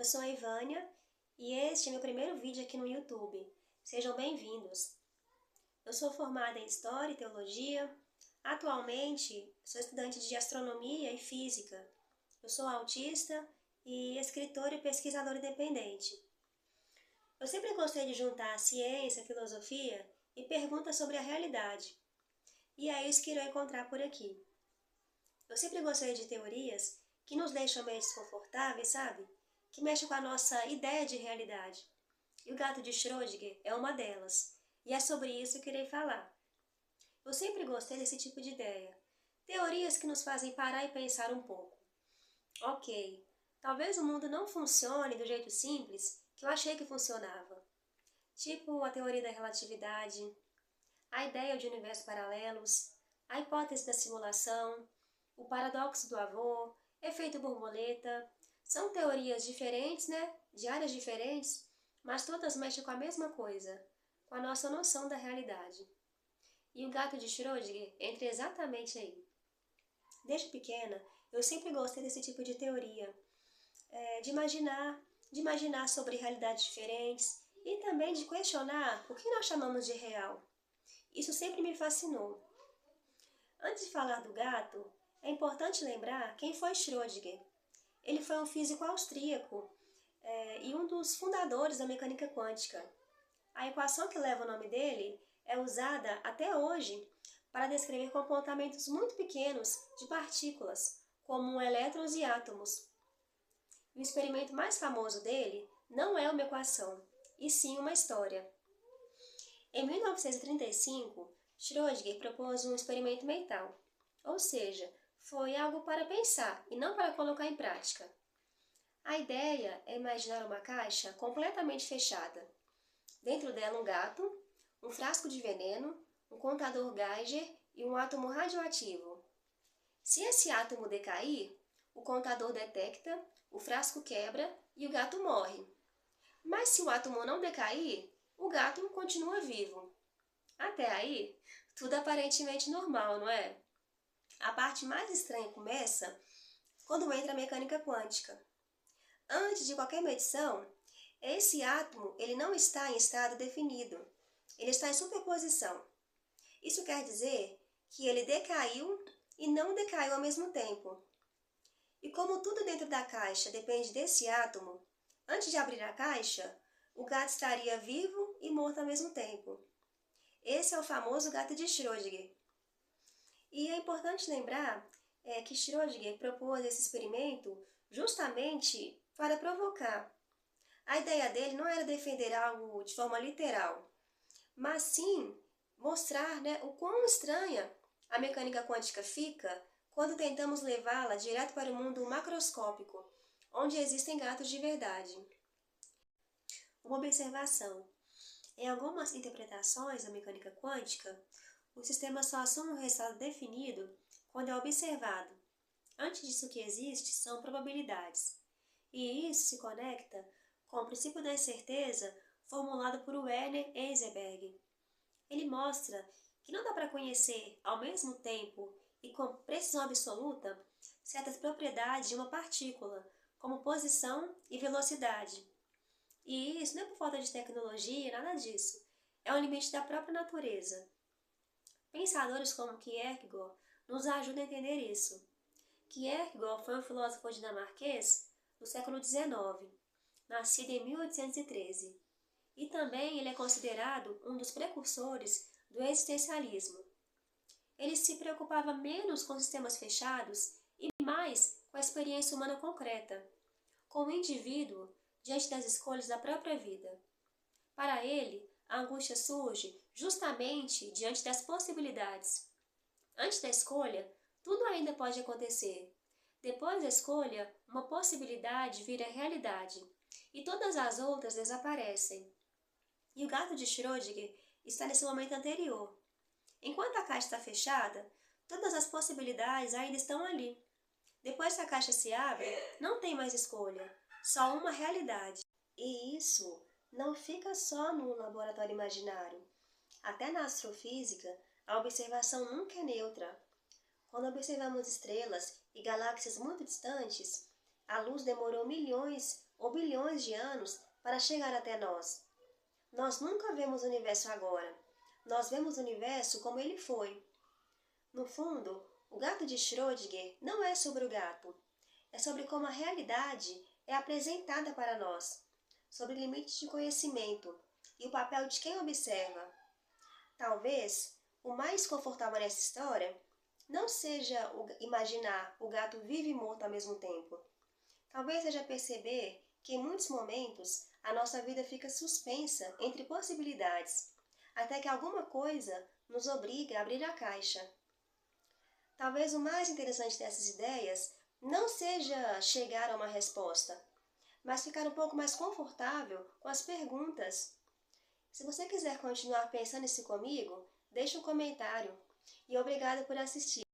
Eu sou a Ivânia e este é meu primeiro vídeo aqui no YouTube. Sejam bem-vindos. Eu sou formada em História e Teologia. Atualmente, sou estudante de Astronomia e Física. Eu sou autista e escritor e pesquisador independente. Eu sempre gostei de juntar ciência, filosofia e perguntas sobre a realidade. E é isso que irão encontrar por aqui. Eu sempre gostei de teorias que nos deixam meio desconfortáveis, sabe? Que mexem com a nossa ideia de realidade. E o gato de Schrödinger é uma delas. E é sobre isso que irei falar. Eu sempre gostei desse tipo de ideia. Teorias que nos fazem parar e pensar um pouco. Ok, talvez o mundo não funcione do jeito simples que eu achei que funcionava. Tipo a teoria da relatividade, a ideia de universos paralelos, a hipótese da simulação, o paradoxo do avô, efeito borboleta. São teorias diferentes, né? De áreas diferentes, mas todas mexem com a mesma coisa, com a nossa noção da realidade. E o gato de Schrödinger entra exatamente aí. Desde pequena, eu sempre gostei desse tipo de teoria, de imaginar sobre realidades diferentes e também de questionar o que nós chamamos de real. Isso sempre me fascinou. Antes de falar do gato, é importante lembrar quem foi Schrödinger. Ele foi um físico austríaco e um dos fundadores da mecânica quântica. A equação que leva o nome dele é usada até hoje para descrever comportamentos muito pequenos de partículas, como elétrons e átomos. O experimento mais famoso dele não é uma equação, e sim uma história. Em 1935, Schrödinger propôs um experimento mental, ou seja, foi algo para pensar e não para colocar em prática. A ideia é imaginar uma caixa completamente fechada. Dentro dela um gato, um frasco de veneno, um contador Geiger e um átomo radioativo. Se esse átomo decair, o contador detecta, o frasco quebra e o gato morre. Mas se o átomo não decair, o gato continua vivo. Até aí, tudo aparentemente normal, não é? A parte mais estranha começa quando entra a mecânica quântica. Antes de qualquer medição, esse átomo ele não está em estado definido. Ele está em superposição. Isso quer dizer que ele decaiu e não decaiu ao mesmo tempo. E como tudo dentro da caixa depende desse átomo, antes de abrir a caixa, o gato estaria vivo e morto ao mesmo tempo. Esse é o famoso gato de Schrödinger. E é importante lembrar que Schrödinger propôs esse experimento justamente para provocar. A ideia dele não era defender algo de forma literal, mas sim mostrar o quão estranha a mecânica quântica fica quando tentamos levá-la direto para o mundo macroscópico, onde existem gatos de verdade. Uma observação. Em algumas interpretações da mecânica quântica, o sistema só assume um resultado definido quando é observado. Antes disso, o que existe são probabilidades. E isso se conecta com o princípio da incerteza formulado por Werner Heisenberg. Ele mostra que não dá para conhecer ao mesmo tempo e com precisão absoluta certas propriedades de uma partícula, como posição e velocidade. E isso não é por falta de tecnologia, nada disso. É um limite da própria natureza. Pensadores como Kierkegaard nos ajudam a entender isso. Kierkegaard foi um filósofo dinamarquês do século XIX, nascido em 1813. E também ele é considerado um dos precursores do existencialismo. Ele se preocupava menos com sistemas fechados e mais com a experiência humana concreta, com o indivíduo diante das escolhas da própria vida. Para ele, a angústia surge justamente diante das possibilidades. Antes da escolha, tudo ainda pode acontecer. Depois da escolha, uma possibilidade vira realidade e todas as outras desaparecem. E o gato de Schrödinger está nesse momento anterior. Enquanto a caixa está fechada, todas as possibilidades ainda estão ali. Depois que a caixa se abre, não tem mais escolha, só uma realidade. E isso não fica só no laboratório imaginário. Até na astrofísica, a observação nunca é neutra. Quando observamos estrelas e galáxias muito distantes, A luz demorou milhões ou bilhões de anos para chegar até nós. Nós nunca vemos o universo agora. Nós vemos o universo como ele foi. No fundo, o gato de Schrödinger não é sobre o gato. É sobre como a realidade é apresentada para nós, sobre limites de conhecimento e o papel de quem observa. Talvez o mais confortável nessa história não seja imaginar o gato vivo e morto ao mesmo tempo. Talvez seja perceber que em muitos momentos a nossa vida fica suspensa entre possibilidades, até que alguma coisa nos obriga a abrir a caixa. Talvez o mais interessante dessas ideias não seja chegar a uma resposta, mas ficar um pouco mais confortável com as perguntas. Se você quiser continuar pensando isso comigo, deixe um comentário. E obrigada por assistir.